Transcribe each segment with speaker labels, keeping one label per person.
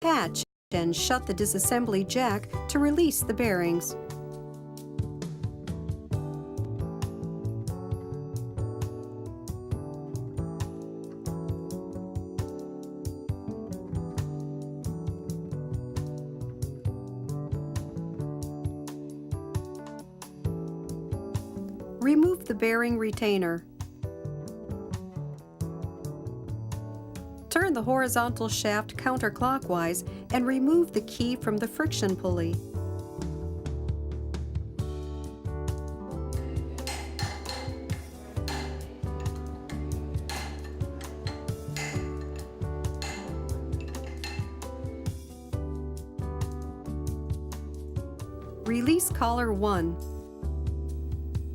Speaker 1: Catch and shut the disassembly jack to release the bearings. Remove the bearing retainer. Turn the horizontal shaft counterclockwise and remove the key from the friction pulley. Release collar 1.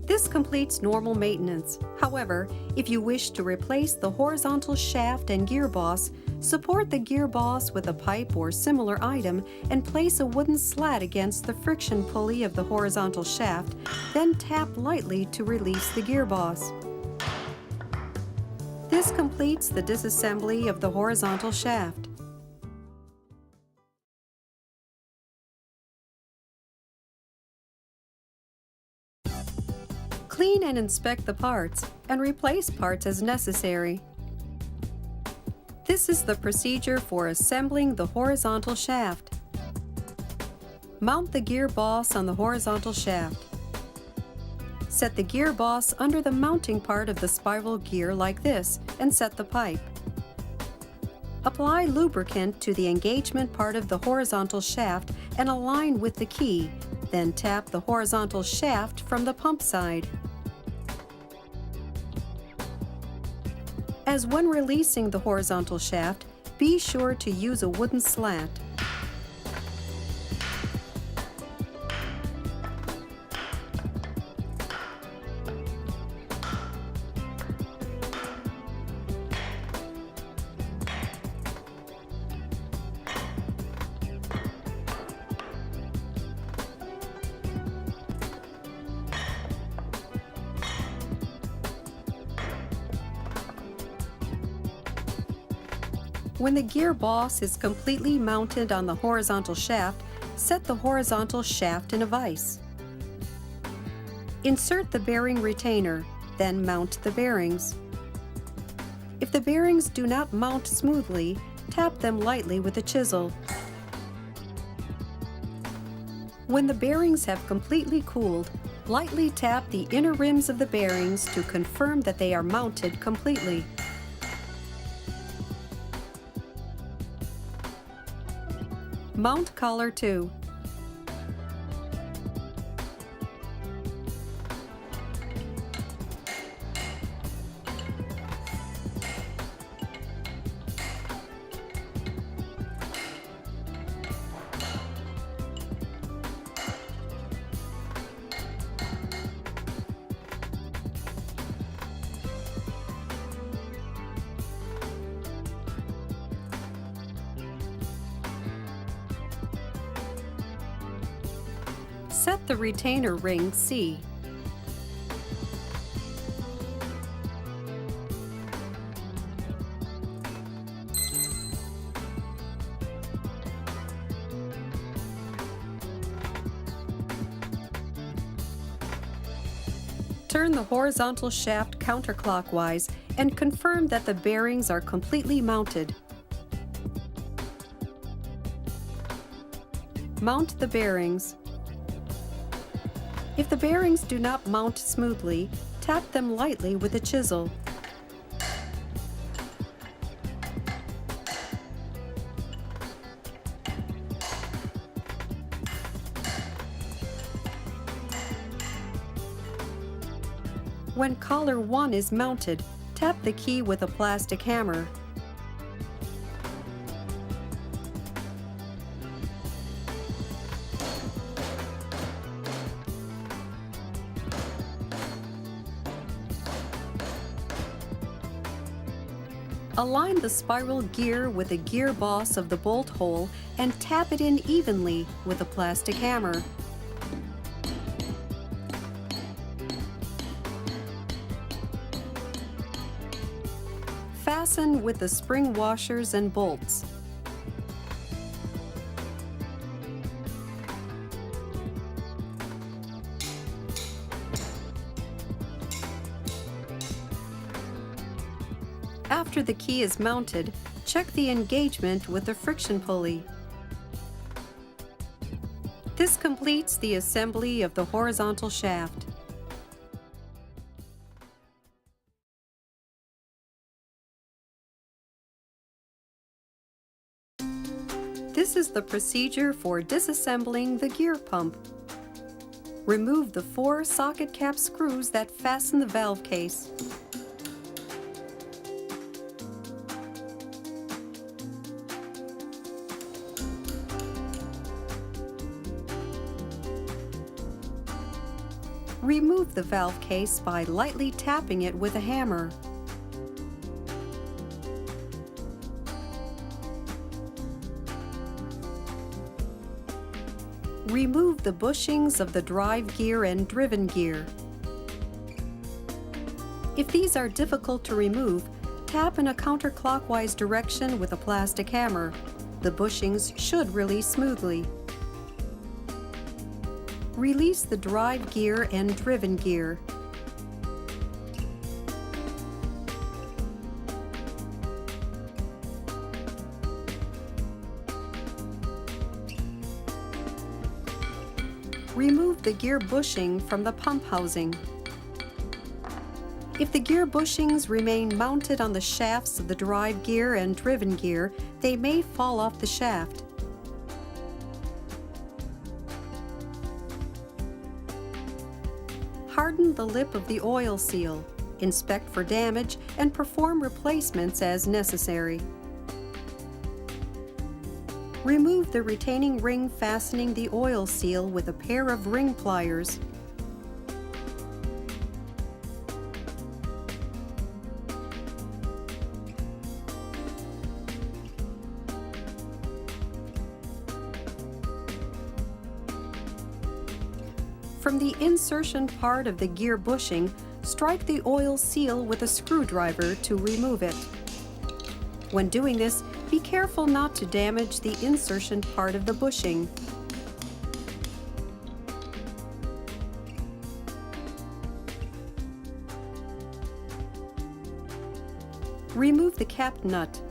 Speaker 1: This completes normal maintenance. However, if you wish to replace the horizontal shaft and gearboss, support the gearboss with a pipe or similar item and place a wooden slat against the friction pulley of the horizontal shaft, then tap lightly to release the gearboss. This completes the disassembly of the horizontal shaft. Clean and inspect the parts and replace parts as necessary. This is the procedure for assembling the horizontal shaft. Mount the gearboss on the horizontal shaft. Set the gearboss under the mounting part of the spiral gear like this and set the pipe. Apply lubricant to the engagement part of the horizontal shaft and align with the key, then tap the horizontal shaft from the pump side. As when releasing the horizontal shaft, be sure to use a wooden slat. When the gearboss is completely mounted on the horizontal shaft, set the horizontal shaft in a vise. Insert the bearing retainer, then mount the bearings. If the bearings do not mount smoothly, tap them lightly with a chisel. When the bearings have completely cooled, lightly tap the inner rims of the bearings to confirm that they are mounted completely. Mount collar 2. Set the retainer ring C. Turn the horizontal shaft counterclockwise and confirm that the bearings are completely mounted. Mount the bearings. If the bearings do not mount smoothly, tap them lightly with a chisel. When collar 1 is mounted, tap the key with a plastic hammer. Align the spiral gear with the gearboss of the bolt hole and tap it in evenly with a plastic hammer. Fasten with the spring washers and bolts. After the key is mounted, check the engagement with the friction pulley. This completes the assembly of the horizontal shaft. This is the procedure for disassembling the gear pump. Remove the 4 socket cap screws that fasten the valve case. Remove the valve case by lightly tapping it with a hammer. Remove the bushings of the drive gear and driven gear. If these are difficult to remove, tap in a counterclockwise direction with a plastic hammer. The bushings should release smoothly. Release the drive gear and driven gear. Remove the gear bushing from the pump housing. If the gear bushings remain mounted on the shafts of the drive gear and driven gear, they may fall off the shaft. Harden the lip of the oil seal, inspect for damage, and perform replacements as necessary. Remove the retaining ring fastening the oil seal with a pair of ring pliers. From the insertion part of the gear bushing, strike the oil seal with a screwdriver to remove it. When doing this, be careful not to damage the insertion part of the bushing. Remove the cap nut.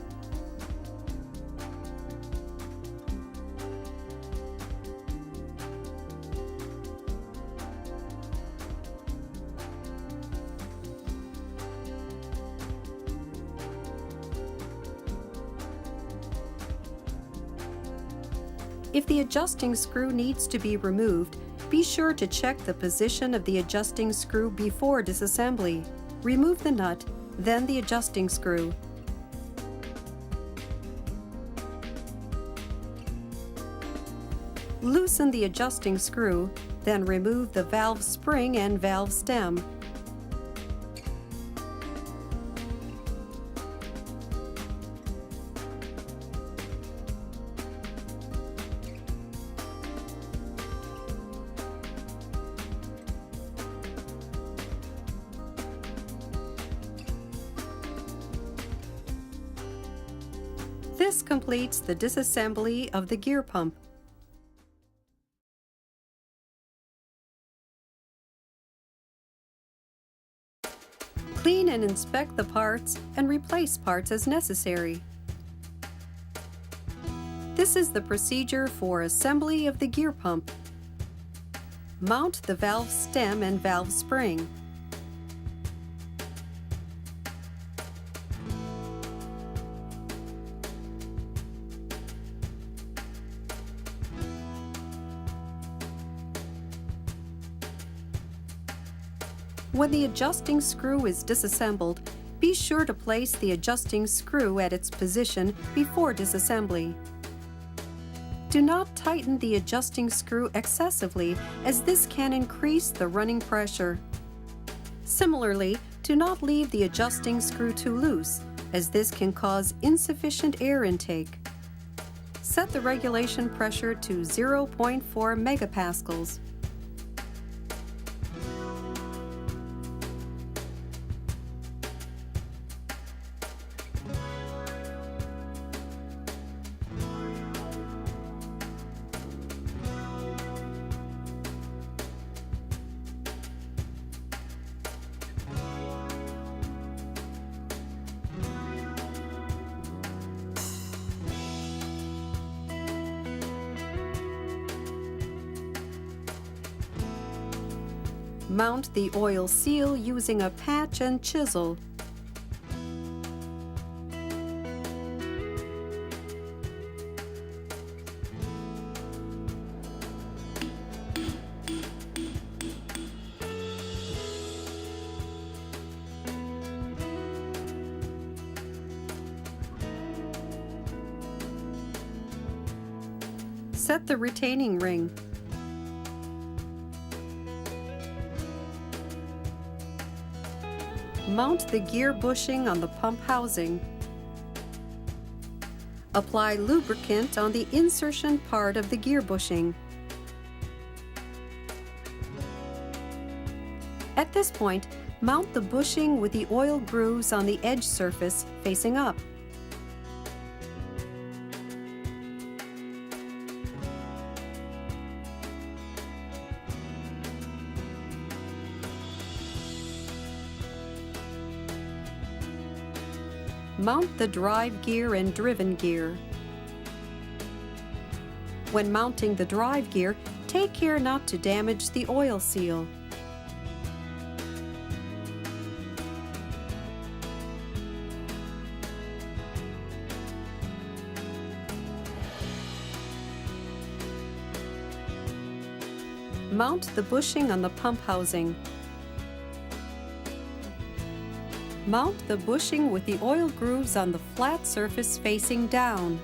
Speaker 1: If the adjusting screw needs to be removed, be sure to check the position of the adjusting screw before disassembly. Remove the nut, then the adjusting screw. Loosen the adjusting screw, then remove the valve spring and valve stem. This completes the disassembly of the gear pump. Clean and inspect the parts and replace parts as necessary. This is the procedure for assembly of the gear pump. Mount the valve stem and valve spring. When the adjusting screw is disassembled, be sure to place the adjusting screw at its position before disassembly. Do not tighten the adjusting screw excessively, as this can increase the running pressure. Similarly, do not leave the adjusting screw too loose, as this can cause insufficient air intake. Set the regulation pressure to 0.4 megapascals. Mount the oil seal using a patch and chisel. Set the retaining ring. Mount the gear bushing on the pump housing. Apply lubricant on the insertion part of the gear bushing. At this point, mount the bushing with the oil grooves on the edge surface facing up. Mount the drive gear and driven gear. When mounting the drive gear, take care not to damage the oil seal. Mount the bushing on the pump housing. Mount the bushing with the oil grooves on the flat surface facing down.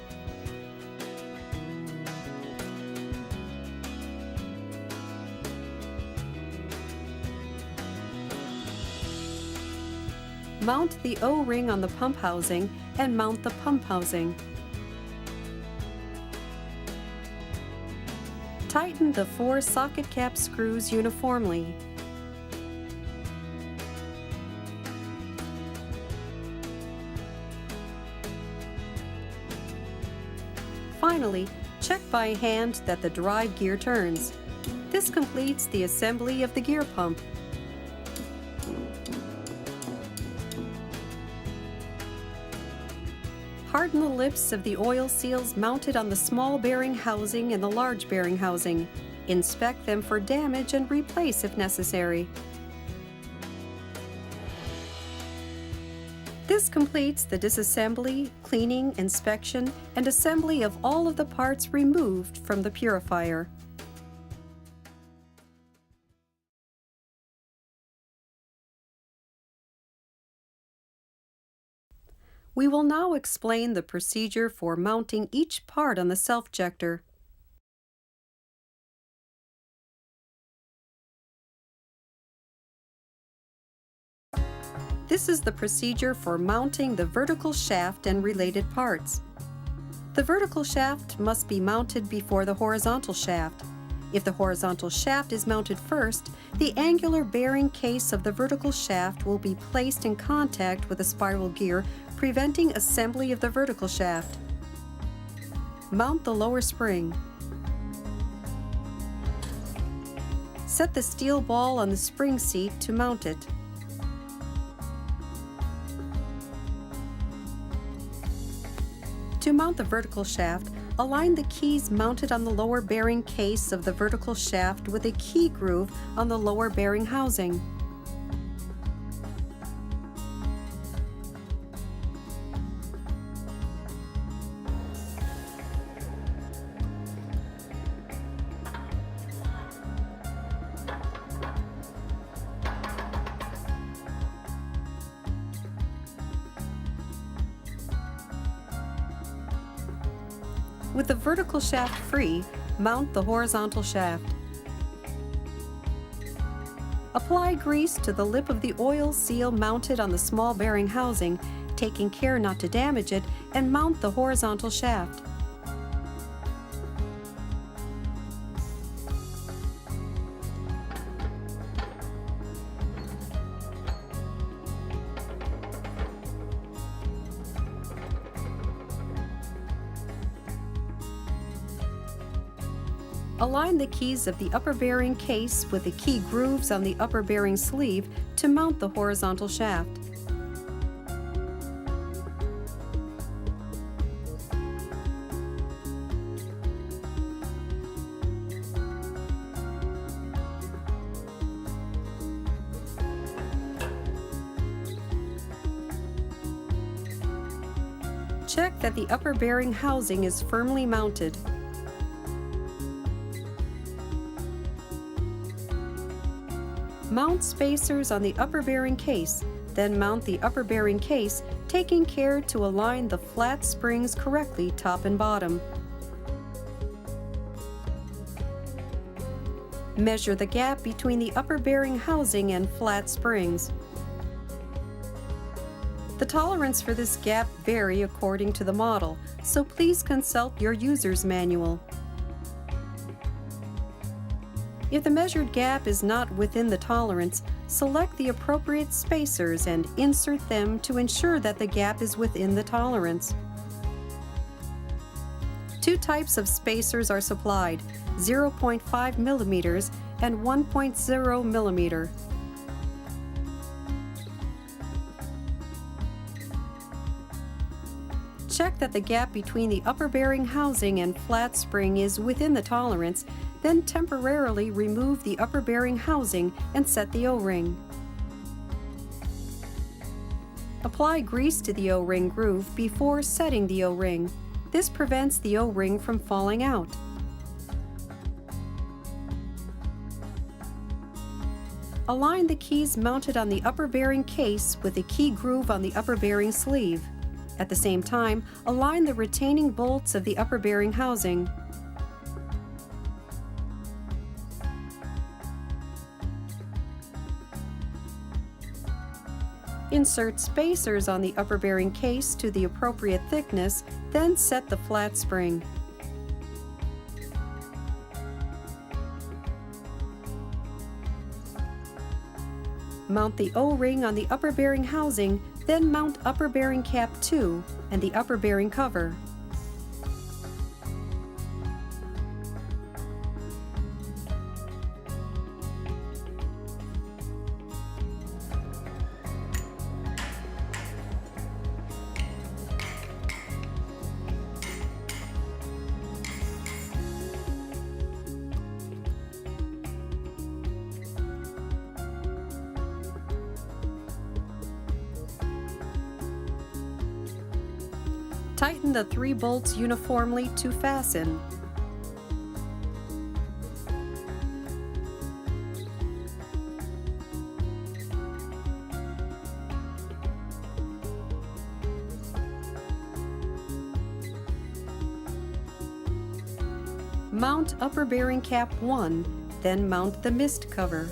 Speaker 1: Mount the O-ring on the pump housing and mount the pump housing. Tighten the 4 socket cap screws uniformly. Finally, check by hand that the drive gear turns. This completes the assembly of the gear pump. Harden the lips of the oil seals mounted on the small bearing housing and the large bearing housing. Inspect them for damage and replace if necessary. This completes the disassembly, cleaning, inspection, and assembly of all of the parts removed from the Purifier. We will now explain the procedure for mounting each part on the self-jector. This is the procedure for mounting the vertical shaft and related parts. The vertical shaft must be mounted before the horizontal shaft. If the horizontal shaft is mounted first, the angular bearing case of the vertical shaft will be placed in contact with the spiral gear, preventing assembly of the vertical shaft. Mount the lower spring. Set the steel ball on the spring seat to mount it. To mount the vertical shaft, align the keys mounted on the lower bearing case of the vertical shaft with a key groove on the lower bearing housing. With the vertical shaft free, mount the horizontal shaft. Apply grease to the lip of the oil seal mounted on the small bearing housing, taking care not to damage it, and mount the horizontal shaft. Align the keys of the upper bearing case with the key grooves on the upper bearing sleeve to mount the horizontal shaft. Check that the upper bearing housing is firmly mounted. Mount spacers on the upper bearing case, then mount the upper bearing case, taking care to align the flat springs correctly top and bottom. Measure the gap between the upper bearing housing and flat springs. The tolerance for this gap vary according to the model, so please consult your user's manual. If the measured gap is not within the tolerance, select the appropriate spacers and insert them to ensure that the gap is within the tolerance. Two types of spacers are supplied, 0.5 millimeters and 1.0 millimeter. Check that the gap between the upper bearing housing and flat spring is within the tolerance, then temporarily remove the upper bearing housing and set the O-ring. Apply grease to the O-ring groove before setting the O-ring. This prevents the O-ring from falling out. Align the keys mounted on the upper bearing case with the key groove on the upper bearing sleeve. At the same time, align the retaining bolts of the upper bearing housing. Insert spacers on the upper bearing case to the appropriate thickness, then set the flat spring. Mount the O-ring on the upper bearing housing, then mount upper bearing cap 2 and the upper bearing cover. Tighten the 3 bolts uniformly to fasten. Mount upper bearing cap 1, then mount the mist cover.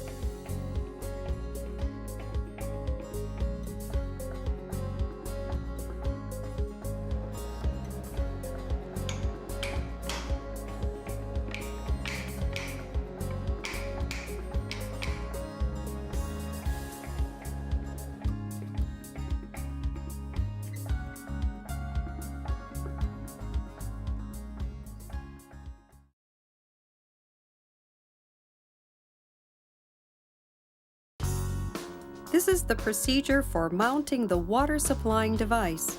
Speaker 1: This is the procedure for mounting the water supplying device.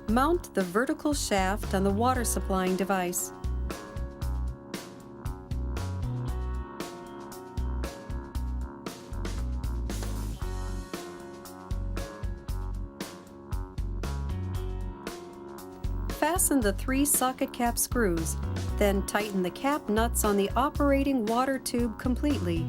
Speaker 1: Mount the vertical shaft on the water supplying device. Fasten the 3 socket cap screws, then tighten the cap nuts on the operating water tube completely.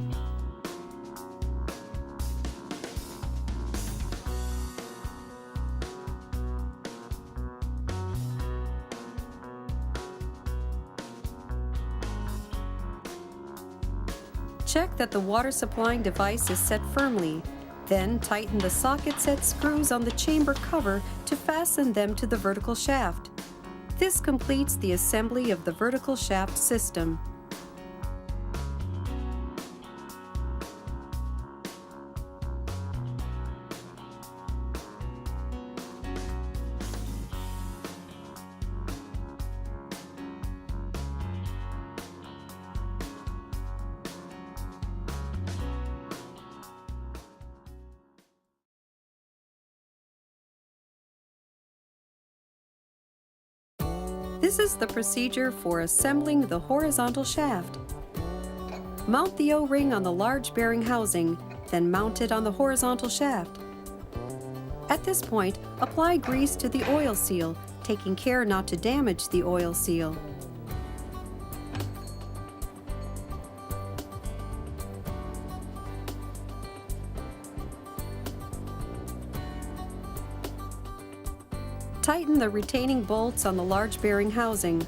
Speaker 1: Check that the water supplying device is set firmly, then tighten the socket set screws on the chamber cover to fasten them to the vertical shaft. This completes the assembly of the vertical shaft system. This is the procedure for assembling the horizontal shaft. Mount the O-ring on the large bearing housing, then mount it on the horizontal shaft. At this point, Apply grease to the oil seal, taking care not to damage the oil seal. Tighten the retaining bolts on the large bearing housing.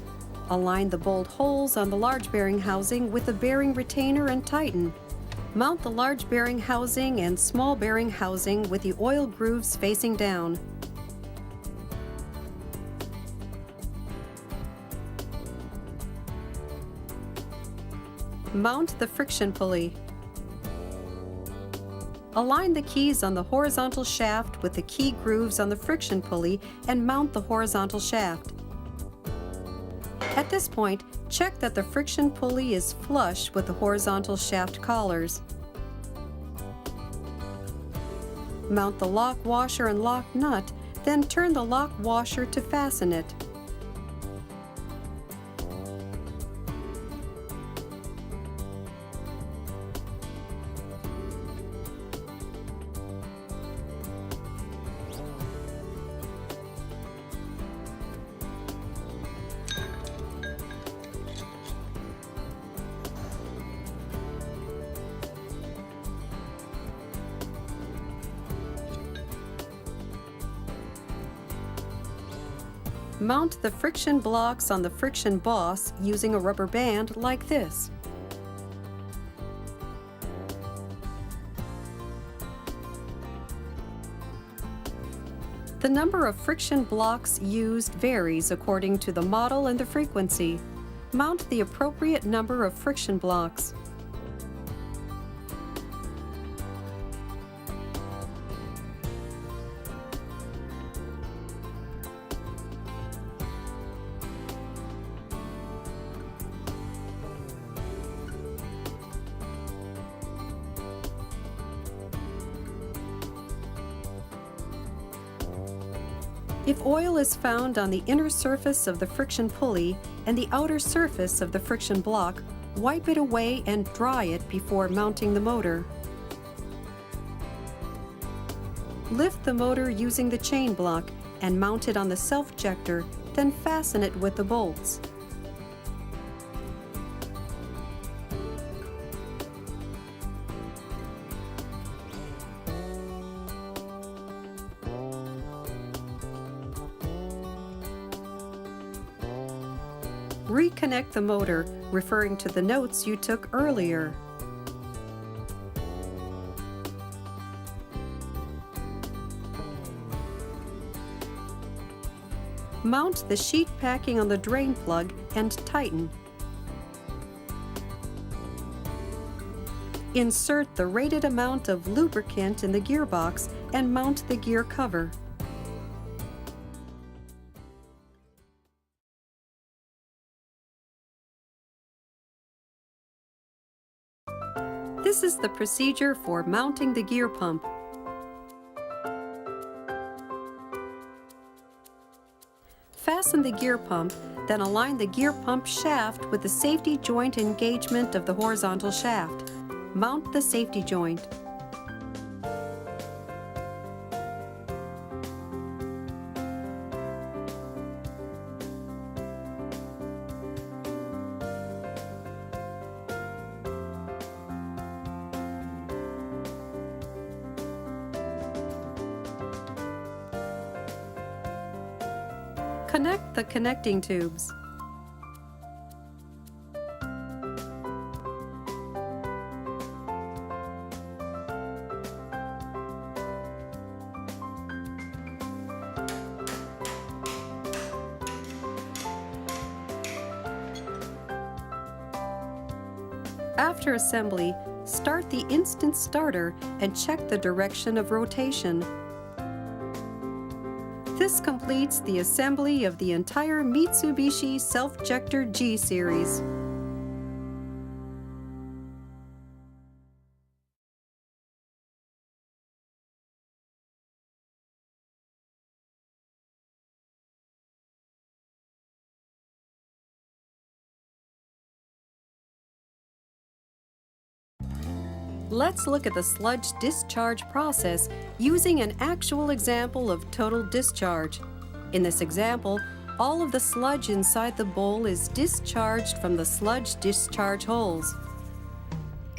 Speaker 1: Align the bolt holes on the large bearing housing with the bearing retainer and tighten. Mount the large bearing housing and small bearing housing with the oil grooves facing down. Mount the friction pulley. Align the keys on the horizontal shaft with the key grooves on the friction pulley and mount the horizontal shaft. At this point, check that the friction pulley is flush with the horizontal shaft collars. Mount the lock washer and lock nut, then turn the lock washer to fasten it. Mount the friction blocks on the friction boss using a rubber band like this. The number of friction blocks used varies according to the model and the frequency. Mount the appropriate number of friction blocks. If oil is found on the inner surface of the friction pulley and the outer surface of the friction block, wipe it away and dry it before mounting the motor. Lift the motor using the chain block and mount it on the self-jector, then fasten it with the bolts. Reconnect the motor, referring to the notes you took earlier. Mount the sheet packing on the drain plug and tighten. Insert the rated amount of lubricant in the gearbox and mount the gear cover. This is the procedure for mounting the gear pump. Fasten the gear pump, then align the gear pump shaft with the safety joint engagement of the horizontal shaft. Mount the safety joint. Connect the connecting tubes. After assembly, start the instant starter and check the direction of rotation. This completes the assembly of the entire Mitsubishi Self-Jector G series. Let's look at the sludge discharge process using an actual example of total discharge. In this example, all of the sludge inside the bowl is discharged from the sludge discharge holes.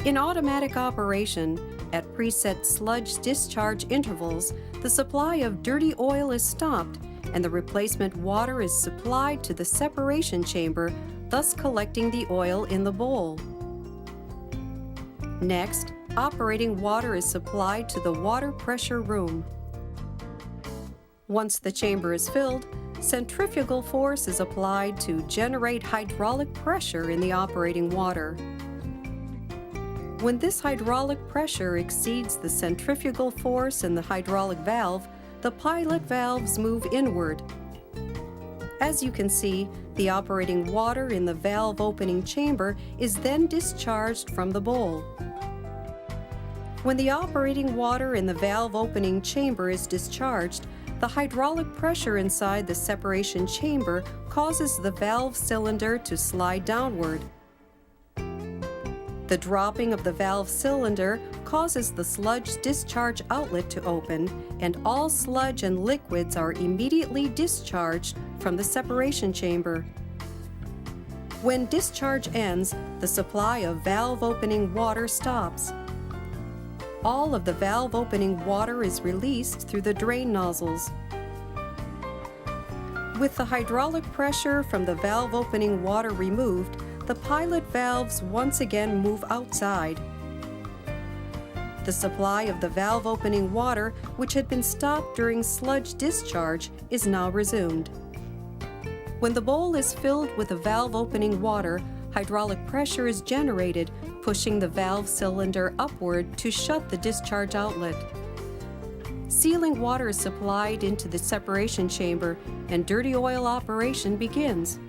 Speaker 1: In automatic operation, at preset sludge discharge intervals, the supply of dirty oil is stopped and the replacement water is supplied to the separation chamber, thus collecting the oil in the bowl. Next, operating water is supplied to the water pressure room. Once the chamber is filled, centrifugal force is applied to generate hydraulic pressure in the operating water. When this hydraulic pressure exceeds the centrifugal force in the hydraulic valve, the pilot valves move inward. As you can see, the operating water in the valve opening chamber is then discharged from the bowl. When the operating water in the valve opening chamber is discharged, the hydraulic pressure inside the separation chamber causes the valve cylinder to slide downward. The dropping of the valve cylinder causes the sludge discharge outlet to open, and all sludge and liquids are immediately discharged from the separation chamber. When discharge ends, the supply of valve opening water stops. All of the valve opening water is released through the drain nozzles. With the hydraulic pressure from the valve opening water removed, the pilot valves once again move outside. The supply of the valve opening water, which had been stopped during sludge discharge, is now resumed. When the bowl is filled with the valve opening water, hydraulic pressure is generated, pushing the valve cylinder upward to shut the discharge outlet. Sealing water is supplied into the separation chamber, and dirty oil operation begins.